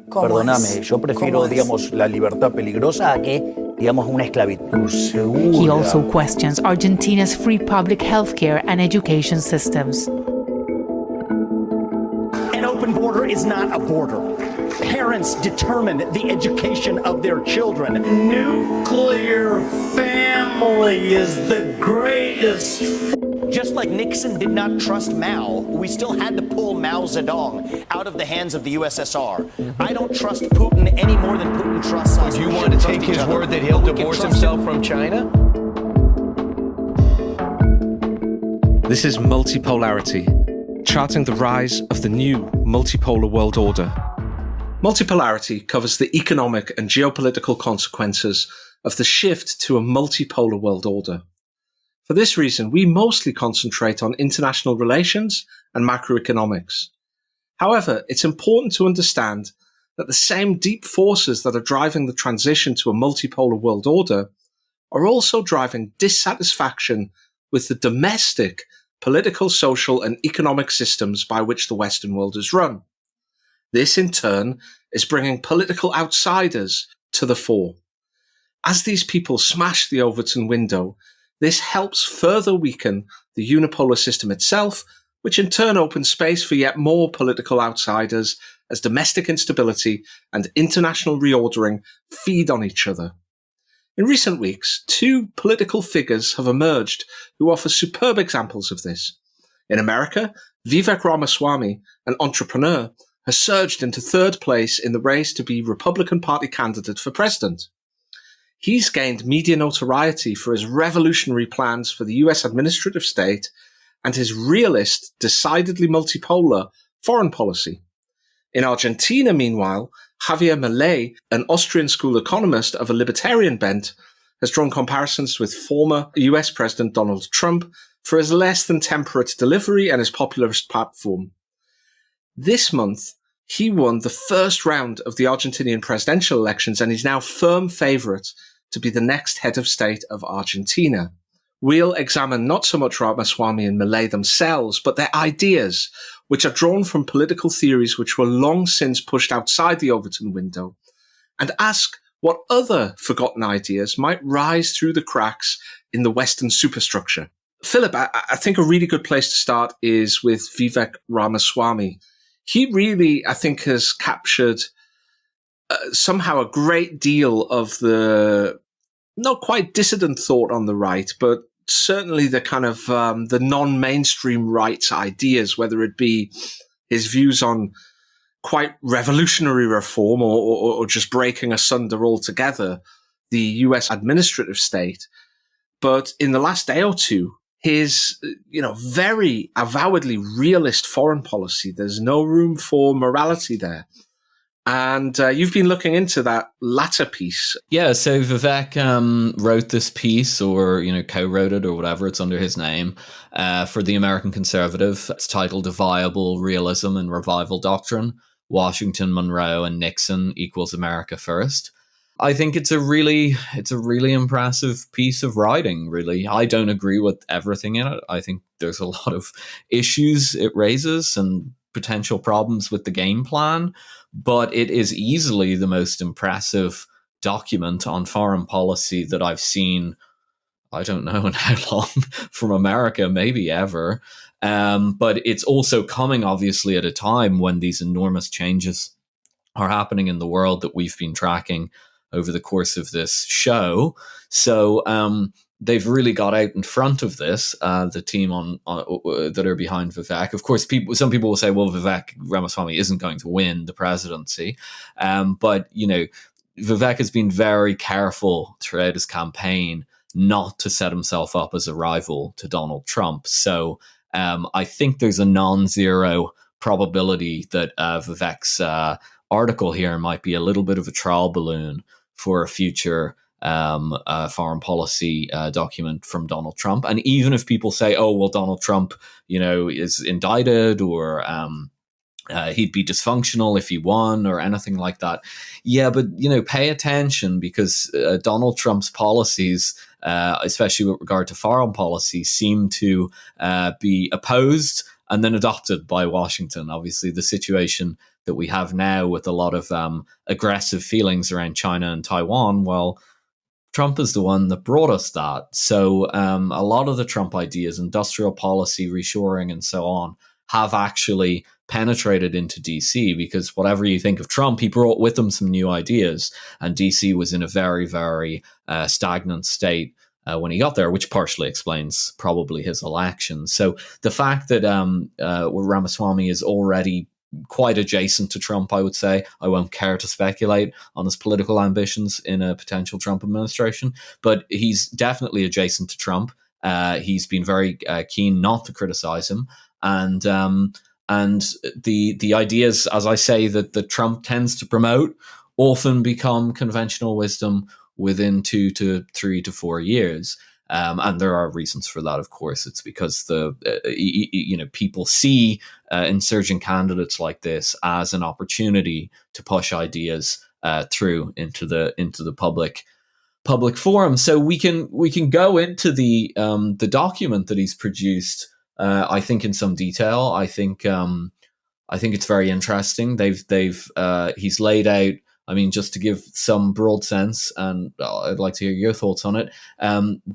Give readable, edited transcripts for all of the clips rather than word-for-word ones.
Perdóname, yo prefiero, digamos, la libertad peligrosa a que, digamos, una esclavitud segura. He also questions Argentina's free public healthcare and education systems. An open border is not a border. Parents determine the education of their children. Nuclear family is the greatest. Just like Nixon did not trust Mao, we still had to pull Mao Zedong out of the hands of the USSR. I don't trust Putin any more than Putin trusts us. Do you want to take his word that he'll divorce himself from China? This is Multipolarity, charting the rise of the new multipolar world order. Multipolarity covers the economic and geopolitical consequences of the shift to a multipolar world order. For this reason, we mostly concentrate on international relations and macroeconomics. However, it's important to understand that the same deep forces that are driving the transition to a multipolar world order are also driving dissatisfaction with the domestic political, social, and economic systems by which the Western world is run. This, in turn, is bringing political outsiders to the fore. As these people smash the Overton window, this helps further weaken the unipolar system itself, which in turn opens space for yet more political outsiders as domestic instability and international reordering feed on each other. In recent weeks, two political figures have emerged who offer superb examples of this. In America, Vivek Ramaswamy, an entrepreneur, has surged into third place in the race to be Republican Party candidate for president. He's gained media notoriety for his revolutionary plans for the US administrative state and his realist, decidedly multipolar foreign policy. In Argentina, meanwhile, Javier Milei, an Austrian school economist of a libertarian bent, has drawn comparisons with former US President Donald Trump for his less than temperate delivery and his popularist platform. This month, he won the first round of the Argentinian presidential elections and is now firm favourite to be the next head of state of Argentina. We'll examine not so much Ramaswamy and Milei themselves, but their ideas, which are drawn from political theories which were long since pushed outside the Overton window, and ask what other forgotten ideas might rise through the cracks in the Western superstructure. Philip, I think a really good place to start is with Vivek Ramaswamy. He really, I think, has captured somehow a great deal of the not quite dissident thought on the right, but certainly the kind of the non-mainstream right ideas, whether it be his views on quite revolutionary reform or just breaking asunder altogether the US administrative state. But in the last day or two, his, very avowedly realist foreign policy, there's no room for morality there. And you've been looking into that latter piece. Yeah, so Vivek wrote this piece or, co-wrote it or whatever, it's under his name, for the American Conservative. It's titled A Viable Realism and Revival Doctrine, Washington, Monroe, and Nixon equals America First. I think it's a really impressive piece of writing, really. I don't agree with everything in it. I think there's a lot of issues it raises and potential problems with the game plan, but it is easily the most impressive document on foreign policy that I've seen, I don't know in how long, from America, maybe ever. But it's also coming, obviously, at a time when these enormous changes are happening in the world that we've been tracking over the course of this show. So they've really got out in front of this, the team on that are behind Vivek. Of course, some people will say, well, Vivek Ramaswamy isn't going to win the presidency. But, Vivek has been very careful throughout his campaign not to set himself up as a rival to Donald Trump. So I think there's a non-zero probability that Vivek's article here might be a little bit of a trial balloon for a future foreign policy document from Donald Trump. And even if people say, oh, well, Donald Trump, is indicted or he'd be dysfunctional if he won or anything like that. Yeah, but, pay attention because Donald Trump's policies, especially with regard to foreign policy, seem to be opposed and then adopted by Washington. Obviously, the situation that we have now with a lot of aggressive feelings around China and Taiwan, well, Trump is the one that brought us that. So a lot of the Trump ideas, industrial policy, reshoring, and so on, have actually penetrated into DC, because whatever you think of Trump, he brought with him some new ideas, and DC was in a very, very stagnant state when he got there, which partially explains probably his election. So the fact that Ramaswamy is already quite adjacent to Trump, I would say. I won't care to speculate on his political ambitions in a potential Trump administration, but he's definitely adjacent to Trump. He's been very keen not to criticize him, and the ideas, as I say, that Trump tends to promote often become conventional wisdom within 2 to 3 to 4 years. And there are reasons for that, of course. It's because people see insurgent candidates like this as an opportunity to push ideas through into the public forum. So we can go into the document that he's produced. I think in some detail. I think it's very interesting. He's laid out. I mean, just to give some broad sense, and I'd like to hear your thoughts on it.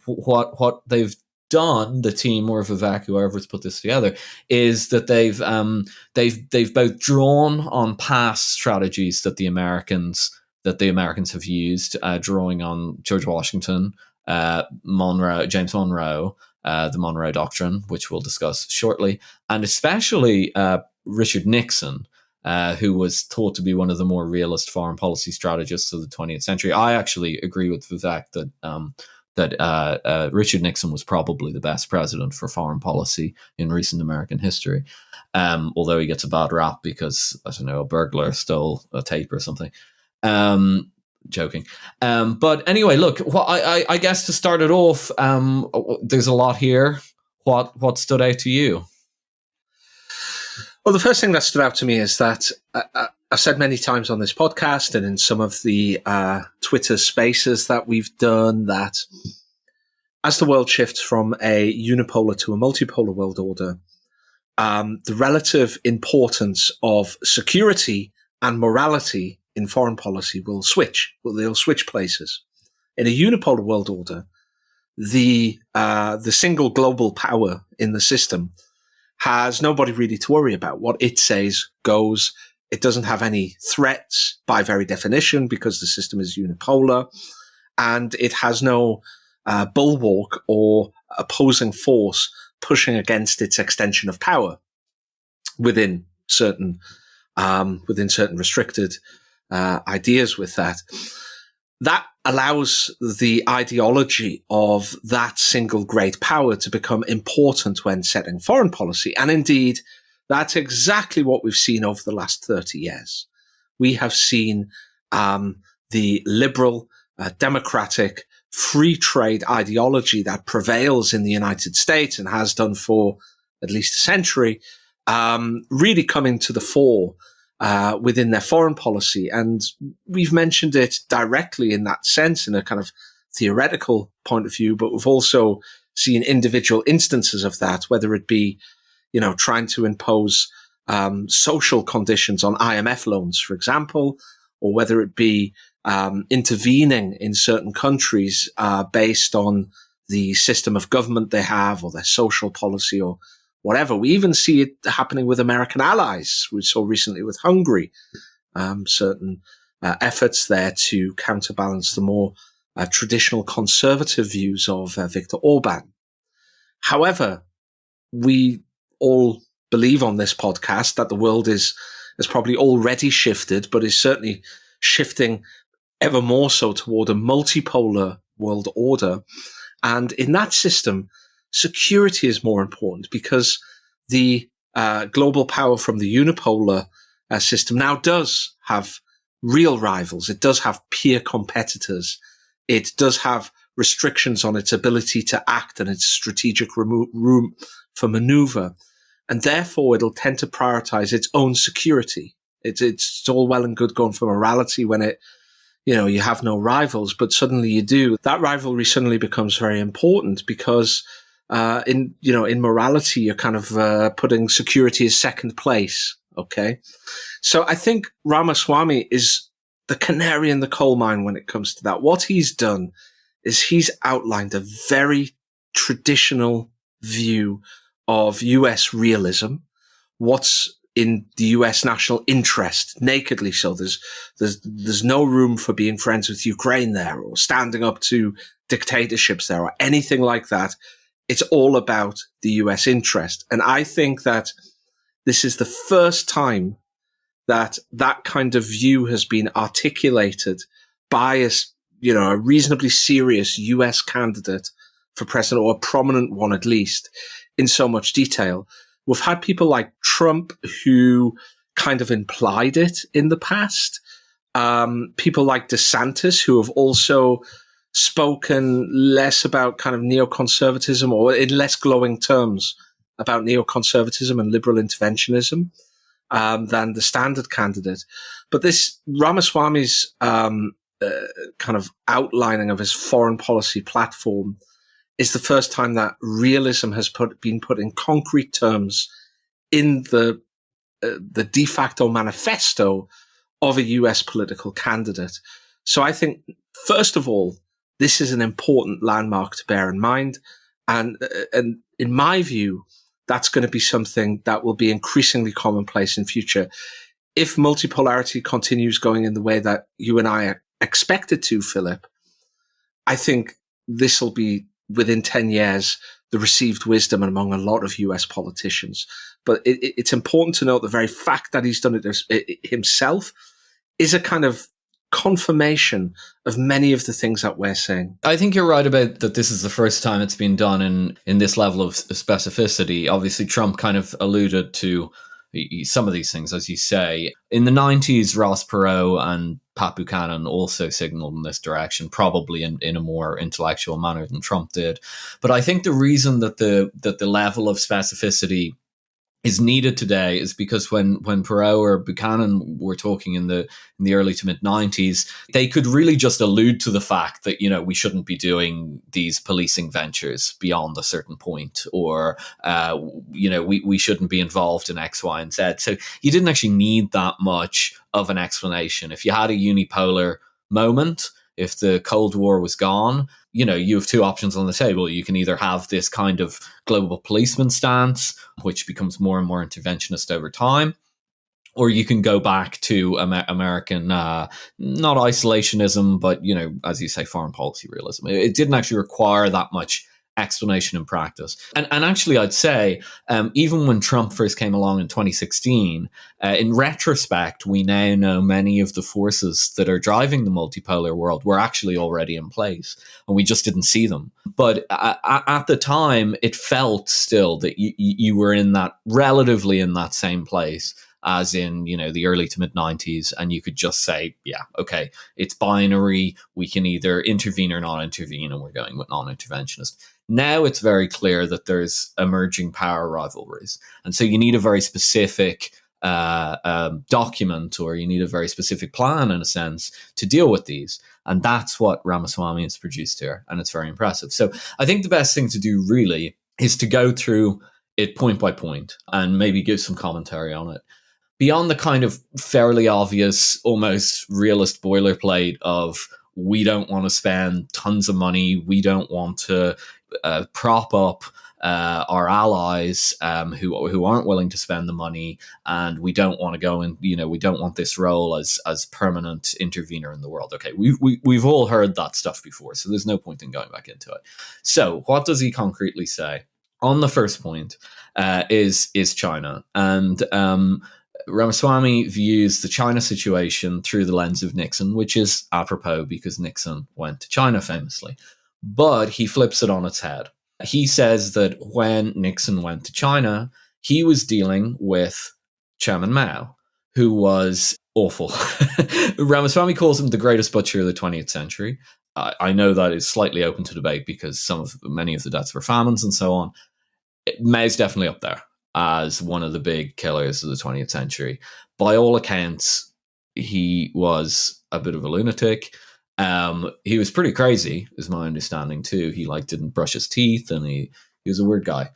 What they've done, the team or Vivek, whoever's put this together, is that they've both drawn on past strategies that the Americans have used, drawing on George Washington, James Monroe, the Monroe Doctrine, which we'll discuss shortly, and especially Richard Nixon, who was thought to be one of the more realist foreign policy strategists of the 20th century. I actually agree with Vivek that Richard Nixon was probably the best president for foreign policy in recent American history, although he gets a bad rap because, I don't know, a burglar stole a tape or something. Joking. But anyway, look, I guess to start it off, there's a lot here. What stood out to you? Well, the first thing that stood out to me is that I've said many times on this podcast and in some of the Twitter spaces that we've done that as the world shifts from a unipolar to a multipolar world order, the relative importance of security and morality in foreign policy will switch. Well, they'll switch places. In a unipolar world order, the single global power in the system has nobody really to worry about. What it says goes. It doesn't have any threats by very definition because the system is unipolar, and it has no bulwark or opposing force pushing against its extension of power within certain restricted ideas with that. That allows the ideology of that single great power to become important when setting foreign policy. And indeed, that's exactly what we've seen over the last 30 years. We have seen the liberal, democratic, free trade ideology that prevails in the United States and has done for at least a century, really coming to the fore within their foreign policy. And we've mentioned it directly in that sense, in a kind of theoretical point of view, but we've also seen individual instances of that, whether it be, trying to impose social conditions on IMF loans, for example, or whether it be intervening in certain countries based on the system of government they have or their social policy or whatever. We even see it happening with American allies. We saw recently with Hungary certain efforts there to counterbalance the more traditional conservative views of Viktor Orban. However, we all believe on this podcast that the world has probably already shifted, but is certainly shifting ever more so toward a multipolar world order. And in that system, security is more important because the global power from the unipolar system now does have real rivals. It does have peer competitors. It does have restrictions on its ability to act and its strategic room for maneuver. And therefore, it'll tend to prioritize its own security. It's all well and good going for morality when you have no rivals, but suddenly you do. That rivalry suddenly becomes very important because in morality, you're kind of putting security as second place Okay. So I think Ramaswamy is the canary in the coal mine when it comes to that. What he's done is he's outlined a very traditional view of US realism, what's in the US national interest, nakedly so. There's no room for being friends with Ukraine there or standing up to dictatorships there or anything like that. It's all about the US interest. And I think that this is the first time that that kind of view has been articulated by a reasonably serious US candidate for president, or a prominent one at least, in so much detail. We've had people like Trump who kind of implied it in the past. People like DeSantis who have also spoken less about kind of neoconservatism, or in less glowing terms about neoconservatism and liberal interventionism than the standard candidate. But this Ramaswamy's kind of outlining of his foreign policy platform is the first time that realism has been put in concrete terms in the de facto manifesto of a US political candidate. So I think, first of all, this is an important landmark to bear in mind. And in my view, that's going to be something that will be increasingly commonplace in future. If multipolarity continues going in the way that you and I expect it to, Philip, I think this will be, within 10 years, the received wisdom among a lot of US politicians. But it's important to note the very fact that he's done it himself is a kind of confirmation of many of the things that we're saying. I think you're right about that. This is the first time it's been done in this level of specificity. Obviously, Trump kind of alluded to some of these things, as you say. In the 90s, Ross Perot and Pat Buchanan also signaled in this direction, probably in a more intellectual manner than Trump did. But I think the reason that the level of specificity is needed today is because when Perot or Buchanan were talking in the early to mid 90s, they could really just allude to the fact that, we shouldn't be doing these policing ventures beyond a certain point, or, we shouldn't be involved in X, Y, and Z. So you didn't actually need that much of an explanation. If you had a unipolar moment, if the Cold War was gone, you have two options on the table. You can either have this kind of global policeman stance, which becomes more and more interventionist over time, or you can go back to American, not isolationism, but, as you say, foreign policy realism. It didn't actually require that much explanation in practice. And actually, I'd say, even when Trump first came along in 2016, in retrospect, we now know many of the forces that are driving the multipolar world were actually already in place, and we just didn't see them. But at the time, it felt still that you were relatively in that same place as in, the early to mid 90s. And you could just say, yeah, okay, it's binary. We can either intervene or not intervene, and we're going with non-interventionist. Now it's very clear that there's emerging power rivalries. And so you need a very specific document, or you need a very specific plan, in a sense, to deal with these. And that's what Ramaswamy has produced here. And it's very impressive. So I think the best thing to do really is to go through it point by point and maybe give some commentary on it. Beyond the kind of fairly obvious, almost realist boilerplate of, we don't want to spend tons of money, we don't want to prop up our allies who aren't willing to spend the money, and we don't want to go and we don't want this role as permanent intervener in the world. Okay, we've all heard that stuff before, so there's no point in going back into it. So what does he concretely say? On the first point is China, and Ramaswamy views the China situation through the lens of Nixon, which is apropos because Nixon went to China famously. But he flips it on its head. He says that when Nixon went to China, he was dealing with Chairman Mao, who was awful. Ramaswamy calls him the greatest butcher of the 20th century. I know that is slightly open to debate because many of the deaths were famines and so on. Mao's definitely up there as one of the big killers of the 20th century. By all accounts, he was a bit of a lunatic. He was pretty crazy, is my understanding too. He didn't brush his teeth, and he was a weird guy.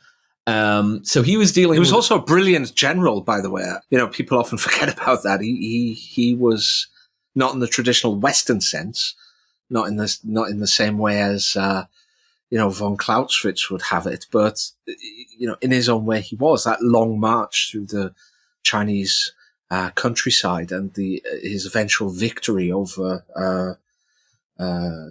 So he was dealing. He was also a brilliant general, by the way. You know, people often forget about that. He was not in the traditional Western sense, not in the same way as von Clausewitz would have it, but in his own way, he was that long march through the Chinese countryside and his eventual victory over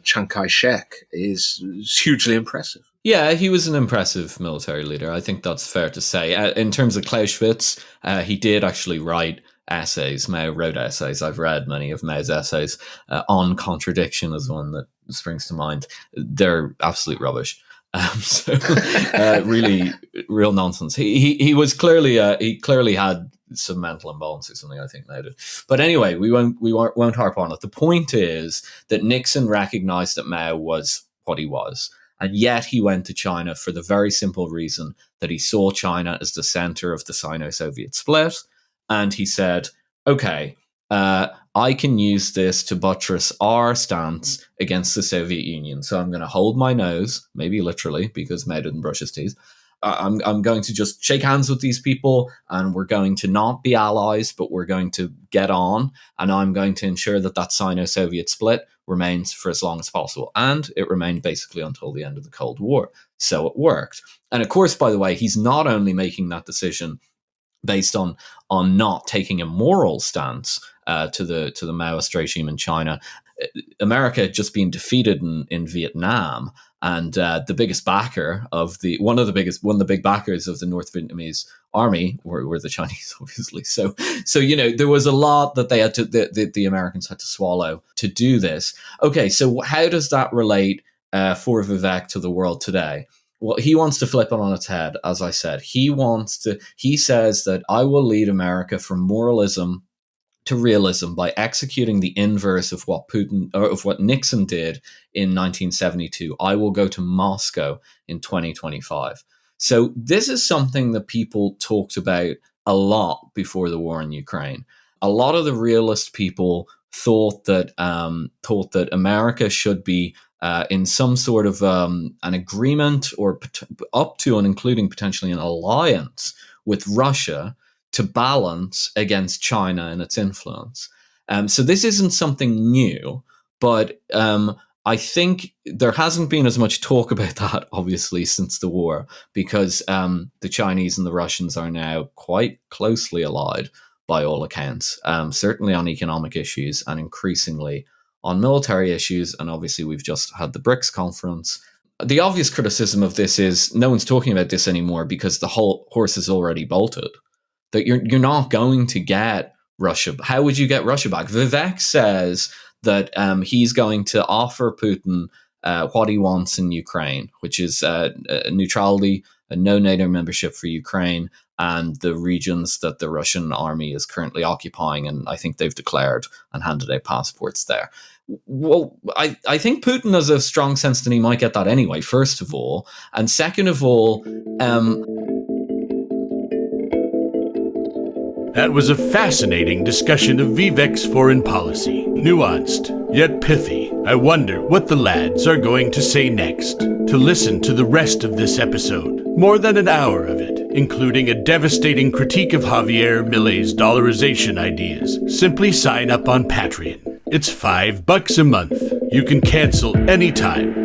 Chiang Kai-shek is hugely impressive. Yeah, he was an impressive military leader. I think that's fair to say. In terms of Clausewitz, he did actually write essays. Mao wrote essays. I've read many of Mao's essays. On contradiction is one that springs to mind. They're absolute rubbish. Really real nonsense. He was clearly he clearly had some mental imbalance or something, I think Mao did. But anyway, we won't harp on it. The point is that Nixon recognized that Mao was what he was. And yet he went to China for the very simple reason that he saw China as the center of the Sino-Soviet split. And he said, okay, I can use this to buttress our stance against the Soviet Union. So I'm going to hold my nose, maybe literally, because Mao didn't brush his teeth. I'm going to just shake hands with these people, and we're going to not be allies, but we're going to get on. And I'm going to ensure that Sino-Soviet split remains for as long as possible. And it remained basically until the end of the Cold War. So it worked. And of course, by the way, he's not only making that decision based on not taking a moral stance to the Maoist regime in China. America had just been defeated in Vietnam, and the biggest backer of one of the big backers of the North Vietnamese army were the Chinese, obviously. So there was a lot that they had to the Americans had to swallow to do this. Okay, so how does that relate for Vivek to the world today? Well, he wants to flip it on its head, as I said. He says that I will lead America from moralism to realism by executing the inverse of what Nixon did in 1972. I will go to Moscow in 2025. So this is something that people talked about a lot before the war in Ukraine. A lot of the realist people thought that America should be in some sort of an agreement or up to and including potentially an alliance with Russia to balance against China and its influence. So this isn't something new, but I think there hasn't been as much talk about that, obviously, since the war, because the Chinese and the Russians are now quite closely allied by all accounts, certainly on economic issues and increasingly on military issues. And obviously, we've just had the BRICS conference. The obvious criticism of this is no one's talking about this anymore because the whole horse is already bolted. That you're not going to get Russia. How would you get Russia back? Vivek says that he's going to offer Putin what he wants in Ukraine, which is neutrality, no NATO membership for Ukraine, and the regions that the Russian army is currently occupying. And I think they've declared and handed out passports there. Well, I think Putin has a strong sense that he might get that anyway, first of all. And second of all, That was a fascinating discussion of Vivek's foreign policy. Nuanced, yet pithy. I wonder what the lads are going to say next. To listen to the rest of this episode, more than an hour of it, including a devastating critique of Javier Milei's dollarization ideas, simply sign up on Patreon. It's $5 a month. You can cancel anytime.